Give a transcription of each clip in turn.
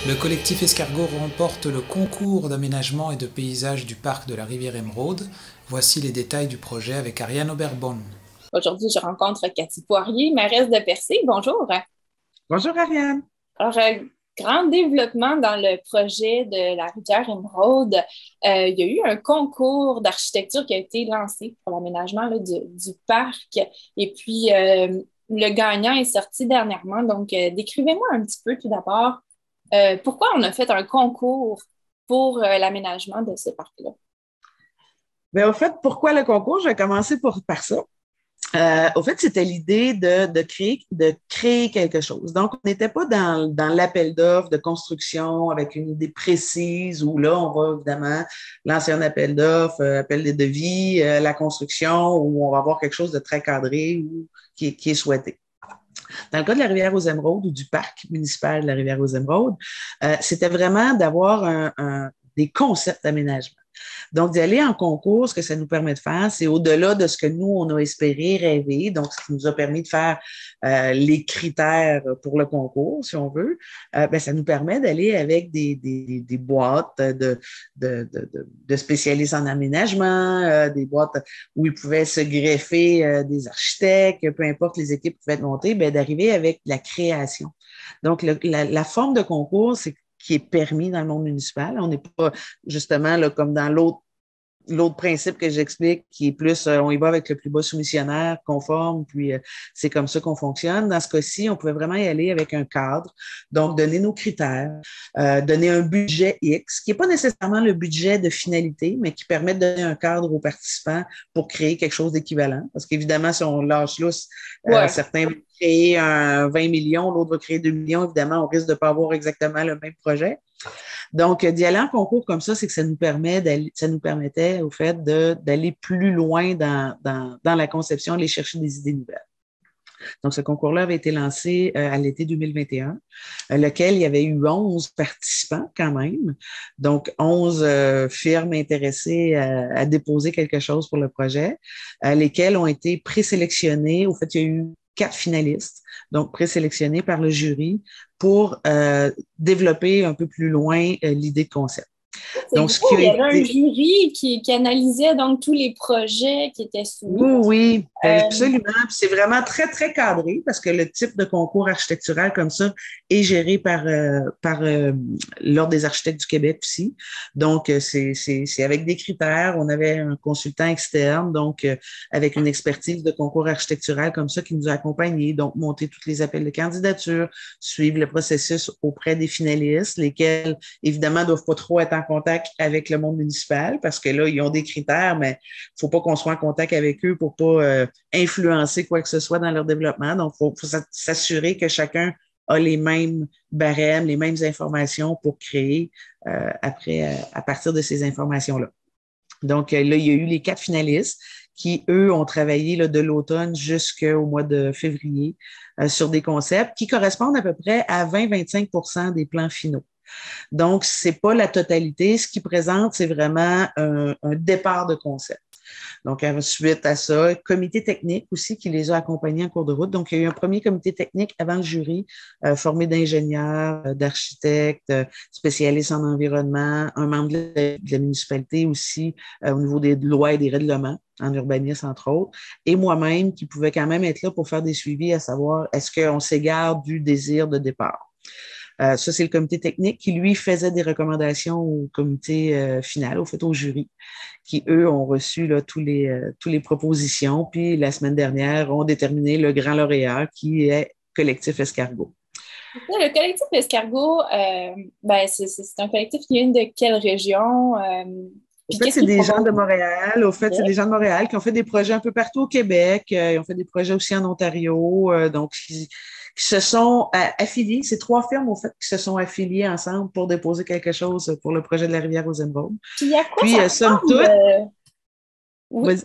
Le collectif Escargot remporte le concours d'aménagement et de paysage du parc de la rivière Émeraude. Voici les détails du projet avec Ariane Oberbonne. Aujourd'hui, je rencontre Cathy Poirier, mairesse de Percé. Bonjour. Bonjour Ariane. Alors, grand développement dans le projet de la rivière Émeraude. Il y a eu un concours d'architecture qui a été lancé pour l'aménagement du parc. Et puis, le gagnant est sorti dernièrement. Donc, décrivez-moi un petit peu tout d'abord pourquoi on a fait un concours pour l'aménagement de ce parc-là. Bien, au fait, pourquoi le concours? Je vais commencer par ça. Au fait, c'était l'idée de créer quelque chose. Donc, on n'était pas dans l'appel d'offres de construction avec une idée précise où là, on va évidemment lancer un appel d'offres, appel de devis, la construction, où on va avoir quelque chose de très cadré ou qui est souhaité. Dans le cas de la rivière aux Émeraudes ou du parc municipal de la rivière aux Émeraudes, c'était vraiment d'avoir des concepts d'aménagement. Donc, d'y aller en concours, ce que ça nous permet de faire, c'est au-delà de ce que nous, on a espéré, rêvé, donc ce qui nous a permis de faire les critères pour le concours, si on veut, ben, ça nous permet d'aller avec des boîtes de spécialistes en aménagement, des boîtes où ils pouvaient se greffer des architectes, peu importe les équipes pouvaient être montées, ben, d'arriver avec la création. Donc, la forme de concours, c'est qui est permis dans le monde municipal. On n'est pas justement là, comme dans l'autre principe que j'explique, qui est plus, on y va avec le plus bas soumissionnaire, conforme, puis c'est comme ça qu'on fonctionne. Dans ce cas-ci, on pouvait vraiment y aller avec un cadre, donc donner nos critères, donner un budget X, qui n'est pas nécessairement le budget de finalité, mais qui permet de donner un cadre aux participants pour créer quelque chose d'équivalent. Parce qu'évidemment, si on lâche lousse, certains vont créer 20 millions, l'autre va créer 2 millions, évidemment, on risque de ne pas avoir exactement le même projet. Donc, d'y aller en concours comme ça, c'est que ça nous permettait, au fait, d'aller plus loin dans la conception, aller chercher des idées nouvelles. Donc, ce concours-là avait été lancé à l'été 2021, lequel il y avait eu 11 participants quand même. Donc, 11 firmes intéressées à déposer quelque chose pour le projet, lesquelles ont été présélectionnées. Au fait, il y a eu 4 finalistes, donc présélectionnés par le jury pour développer un peu plus loin l'idée de concept. Donc, il y avait un jury qui analysait donc tous les projets qui étaient soumis. Oui, absolument. C'est vraiment très, très cadré parce que le type de concours architectural comme ça est géré par l'Ordre des architectes du Québec aussi. Donc, c'est avec des critères. On avait un consultant externe, donc avec une expertise de concours architectural comme ça qui nous a accompagnés. Donc, monter tous les appels de candidature, suivre le processus auprès des finalistes, lesquels, évidemment, ne doivent pas trop être en contact avec le monde municipal parce que là, ils ont des critères, mais il ne faut pas qu'on soit en contact avec eux pour ne pas influencer quoi que ce soit dans leur développement. Donc, il faut s'assurer que chacun a les mêmes barèmes, les mêmes informations pour créer à partir de ces informations-là. Donc, là, il y a eu les 4 finalistes qui, eux, ont travaillé là, de l'automne jusqu'au mois de février sur des concepts qui correspondent à peu près à 20-25% des plans finaux. Donc, ce n'est pas la totalité. Ce qui présente, c'est vraiment un départ de concept. Donc, suite à ça, comité technique aussi qui les a accompagnés en cours de route. Donc, il y a eu un premier comité technique avant le jury, formé d'ingénieurs, d'architectes, spécialistes en environnement, un membre de la municipalité aussi au niveau des lois et des règlements en urbanisme, entre autres, et moi-même qui pouvais quand même être là pour faire des suivis, à savoir est-ce qu'on s'égare du désir de départ. Ça, c'est le comité technique qui, lui, faisait des recommandations au comité final, au fait, au jury, qui, eux, ont reçu là, tous les propositions, puis la semaine dernière, ont déterminé le grand lauréat qui est Collectif Escargot. Le collectif Escargot, c'est un collectif qui vient de quelle région? Au fait, c'est des gens de Montréal. Au fait, c'est des gens de Montréal qui ont fait des projets un peu partout au Québec. Ils ont fait des projets aussi en Ontario. Donc, qui se sont affiliés. C'est 3 firmes, au fait, qui se sont affiliées ensemble pour déposer quelque chose pour le projet de la rivière aux Émeraudes. Puis, à quoi ça somme ressemble? Oui,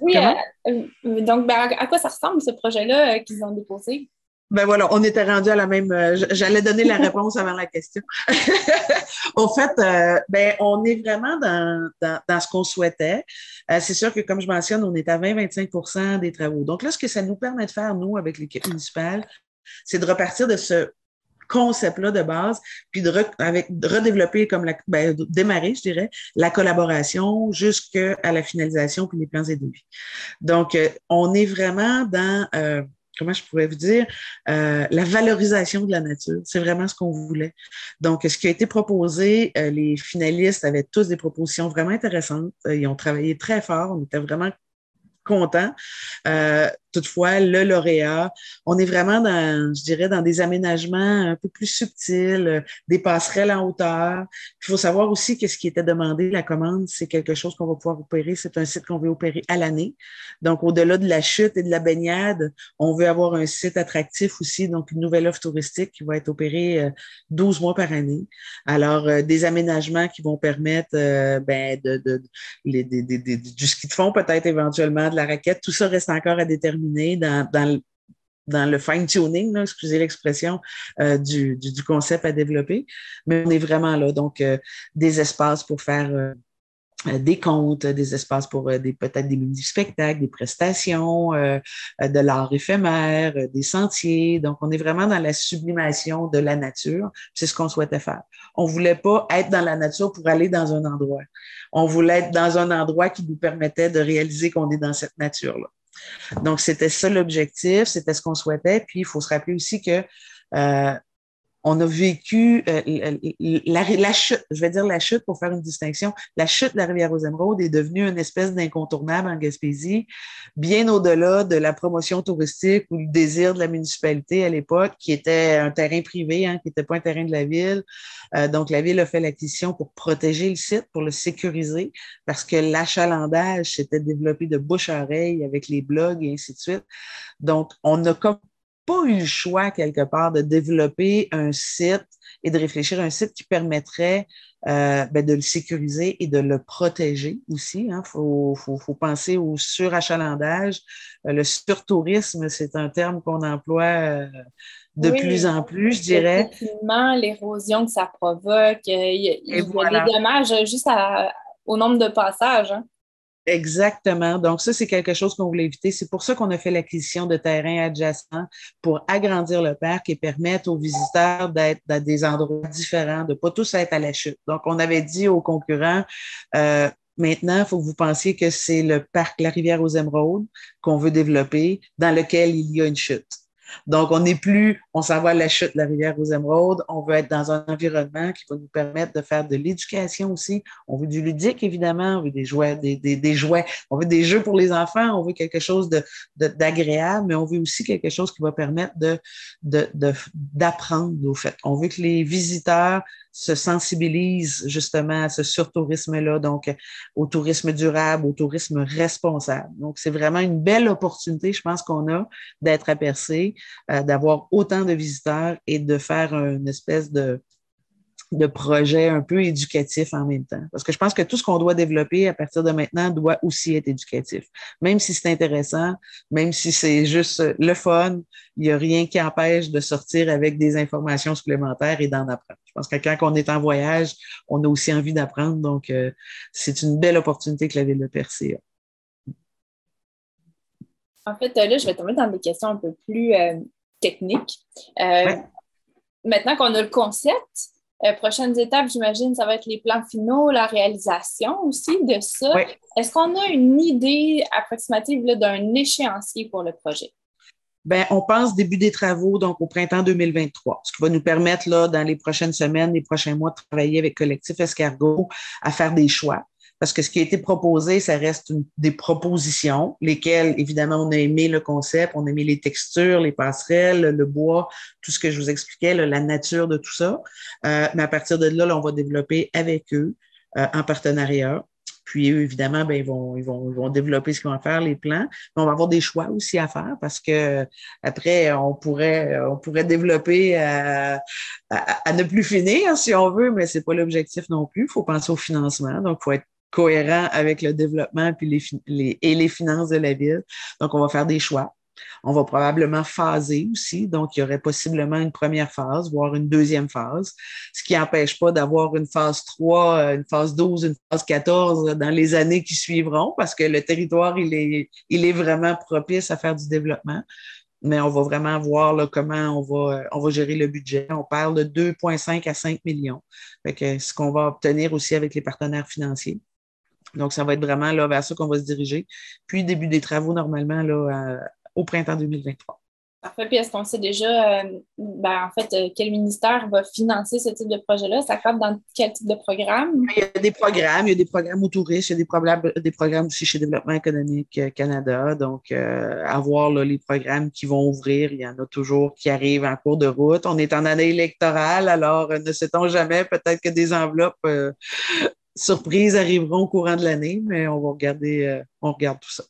donc, à quoi ça ressemble, ce projet-là qu'ils ont déposé? Ben voilà, on était rendu à la même. J'allais donner la réponse avant la question. Au fait, on est vraiment dans ce qu'on souhaitait. C'est sûr que, comme je mentionne, on est à 20-25% des travaux. Donc là, ce que ça nous permet de faire, nous, avec l'équipe municipale, c'est de repartir de ce concept-là de base, puis de redévelopper démarrer, je dirais, la collaboration jusqu'à la finalisation puis les plans et devis. Donc, on est vraiment dans comment je pourrais vous dire, la valorisation de la nature. C'est vraiment ce qu'on voulait. Donc, ce qui a été proposé, les finalistes avaient tous des propositions vraiment intéressantes. Ils ont travaillé très fort. On était vraiment contents. Toutefois, le lauréat, on est vraiment dans, je dirais, dans des aménagements un peu plus subtils, des passerelles en hauteur. Il faut savoir aussi que ce qui était demandé, la commande, c'est quelque chose qu'on va pouvoir opérer. C'est un site qu'on veut opérer à l'année. Donc, au-delà de la chute et de la baignade, on veut avoir un site attractif aussi, donc une nouvelle offre touristique qui va être opérée 12 mois par année. Alors, des aménagements qui vont permettre du ski de fond, peut-être éventuellement, de la raquette. Tout ça reste encore à déterminer dans le fine-tuning, là, excusez l'expression, du concept à développer. Mais on est vraiment là. Donc, des espaces pour faire des comptes, des espaces pour peut-être des mini-spectacles, des prestations, de l'art éphémère, des sentiers. Donc, on est vraiment dans la sublimation de la nature. C'est ce qu'on souhaitait faire. On voulait pas être dans la nature pour aller dans un endroit. On voulait être dans un endroit qui nous permettait de réaliser qu'on est dans cette nature-là. Donc, c'était ça l'objectif, c'était ce qu'on souhaitait. Puis, il faut se rappeler aussi que on a vécu la chute, je vais dire la chute pour faire une distinction. La chute de la rivière aux Émeraudes est devenue une espèce d'incontournable en Gaspésie, bien au-delà de la promotion touristique ou le désir de la municipalité à l'époque, qui était un terrain privé, qui n'était pas un terrain de la ville. Donc, la ville a fait l'acquisition pour protéger le site, pour le sécuriser, parce que l'achalandage s'était développé de bouche à oreille avec les blogs et ainsi de suite. Donc, on n'a pas eu le choix, quelque part, de développer un site et de réfléchir à un site qui permettrait de le sécuriser et de le protéger aussi. Faut penser au surachalandage. Le surtourisme, c'est un terme qu'on emploie de plus en plus, je dirais. Effectivement, l'érosion que ça provoque, il y a des dommages juste au nombre de passages. Exactement. Donc, ça, c'est quelque chose qu'on voulait éviter. C'est pour ça qu'on a fait l'acquisition de terrains adjacents pour agrandir le parc et permettre aux visiteurs d'être dans des endroits différents, de pas tous être à la chute. Donc, on avait dit aux concurrents, maintenant, il faut que vous pensiez que c'est le parc La Rivière aux Émeraudes qu'on veut développer, dans lequel il y a une chute. Donc, on s'en va à la chute de la rivière aux Émeraudes. On veut être dans un environnement qui va nous permettre de faire de l'éducation aussi. On veut du ludique, évidemment. On veut des jouets, des jouets. On veut des jeux pour les enfants. On veut quelque chose d'agréable, mais on veut aussi quelque chose qui va permettre d'apprendre, au fait. On veut que les visiteurs se sensibilisent justement à ce surtourisme-là, donc au tourisme durable, au tourisme responsable. Donc, c'est vraiment une belle opportunité, je pense, qu'on a d'être à Percé, d'avoir autant de visiteurs et de faire une espèce de projet un peu éducatif en même temps. Parce que je pense que tout ce qu'on doit développer à partir de maintenant doit aussi être éducatif. Même si c'est intéressant, même si c'est juste le fun, il n'y a rien qui empêche de sortir avec des informations supplémentaires et d'en apprendre. Je pense que quand on est en voyage, on a aussi envie d'apprendre. Donc, c'est une belle opportunité que la Ville de Percé a. En fait, là, je vais tomber dans des questions un peu plus techniques. Ouais. Maintenant qu'on a le concept, prochaines étapes, j'imagine, ça va être les plans finaux, la réalisation aussi de ça. Oui. Est-ce qu'on a une idée approximative là, d'un échéancier pour le projet? Bien, on pense début des travaux, donc au printemps 2023, ce qui va nous permettre, là, dans les prochaines semaines, les prochains mois, de travailler avec Collectif Escargot à faire des choix. Parce que ce qui a été proposé, ça reste des propositions, lesquelles, évidemment, on a aimé le concept, on a aimé les textures, les passerelles, le bois, tout ce que je vous expliquais, là, la nature de tout ça. Mais à partir de là, on va développer avec eux en partenariat. Puis eux, évidemment, ben, ils vont développer ce qu'ils vont faire, les plans. Mais on va avoir des choix aussi à faire parce que après, on pourrait développer à ne plus finir, si on veut, mais c'est pas l'objectif non plus. Il faut penser au financement. Donc, il faut être cohérent avec le développement puis les finances de la ville. Donc, on va faire des choix. On va probablement phaser aussi. Donc, il y aurait possiblement une première phase, voire une deuxième phase, ce qui n'empêche pas d'avoir une phase 3, une phase 12, une phase 14 dans les années qui suivront parce que le territoire, il est vraiment propice à faire du développement. mais on va vraiment voir là, comment on va gérer le budget. On parle de 2,5 à 5 millions. Fait que ce qu'on va obtenir aussi avec les partenaires financiers. Donc, ça va être vraiment là, vers ça qu'on va se diriger. Puis, début des travaux, normalement, là, au printemps 2023. Parfait. Puis est-ce qu'on sait déjà, quel ministère va financer ce type de projet-là? Ça cadre dans quel type de programme? Il y a des programmes au tourisme, il y a des programmes aussi chez Développement économique Canada. Donc, à voir là, les programmes qui vont ouvrir, il y en a toujours qui arrivent en cours de route. On est en année électorale, alors ne sait-on jamais, peut-être que des enveloppes surprises arriveront au courant de l'année, mais on va regarder, on regarde tout ça.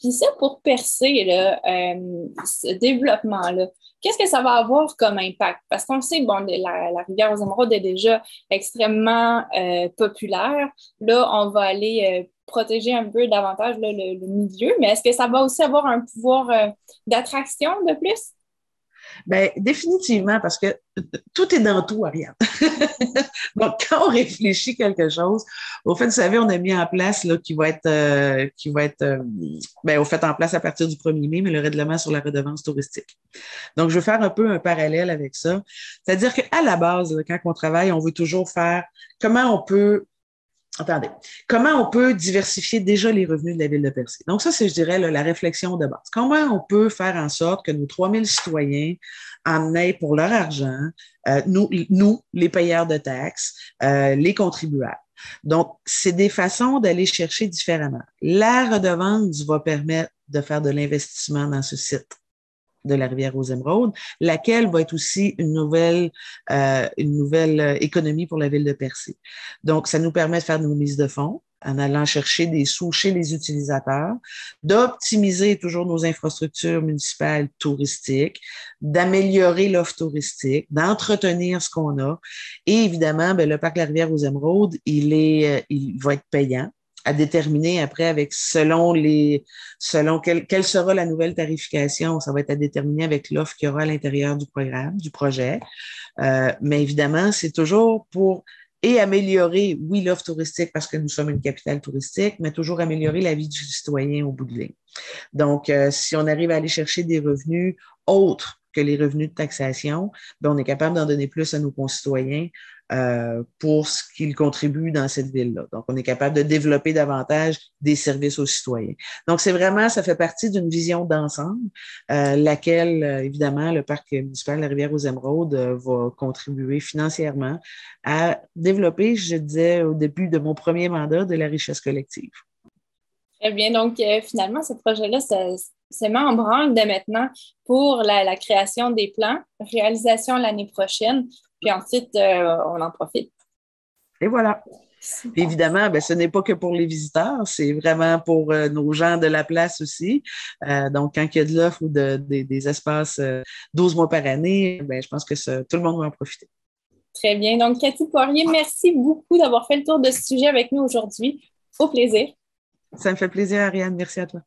Puis ça, pour percer là, ce développement-là, qu'est-ce que ça va avoir comme impact? Parce qu'on sait, bon, la rivière aux Émeraudes est déjà extrêmement populaire. Là, on va aller protéger un peu davantage là, le milieu, mais est-ce que ça va aussi avoir un pouvoir d'attraction de plus? Bien, définitivement, parce que tout est dans tout, Ariane. Donc, quand on réfléchit quelque chose, au fait, vous savez, on a mis en place là, qui va être au fait en place à partir du 1er mai, mais le règlement sur la redevance touristique. Donc, je veux faire un peu un parallèle avec ça. C'est-à-dire qu'à la base, là, quand on travaille, on veut toujours faire comment on peut diversifier déjà les revenus de la ville de Percé? Donc, ça, c'est, je dirais, là, la réflexion de base. Comment on peut faire en sorte que nos 3000 citoyens en aient pour leur argent, nous, les payeurs de taxes, les contribuables? Donc, c'est des façons d'aller chercher différemment. La redevance va permettre de faire de l'investissement dans ce site de la rivière aux Émeraudes, laquelle va être aussi une nouvelle économie pour la ville de Percé. Donc, ça nous permet de faire nos mises de fonds en allant chercher des sous chez les utilisateurs, d'optimiser toujours nos infrastructures municipales touristiques, d'améliorer l'offre touristique, d'entretenir ce qu'on a. Et évidemment, le parc de la rivière aux Émeraudes, il va être payant à déterminer après avec quelle sera la nouvelle tarification. Ça va être à déterminer avec l'offre qu'il y aura à l'intérieur du programme, du projet. Mais évidemment, c'est toujours pour améliorer, oui, l'offre touristique parce que nous sommes une capitale touristique, mais toujours améliorer la vie du citoyen au bout de ligne. Donc, si on arrive à aller chercher des revenus autres que les revenus de taxation, on est capable d'en donner plus à nos concitoyens pour ce qu'ils contribuent dans cette ville-là. Donc, on est capable de développer davantage des services aux citoyens. Donc, c'est vraiment, ça fait partie d'une vision d'ensemble, laquelle, évidemment, le parc municipal de la rivière aux Émeraudes va contribuer financièrement à développer, je disais au début de mon premier mandat, de la richesse collective. Très bien. Donc, finalement, ce projet-là, c'est met en branle dès maintenant pour la création des plans, réalisation l'année prochaine, puis ensuite, on en profite. Et voilà. Évidemment, ce n'est pas que pour les visiteurs, c'est vraiment pour nos gens de la place aussi. Donc, quand il y a de l'offre ou des espaces 12 mois par année, je pense que tout le monde va en profiter. Très bien. Donc, Cathy Poirier, merci beaucoup d'avoir fait le tour de ce sujet avec nous aujourd'hui. Au plaisir. Ça me fait plaisir, Ariane. Merci à toi.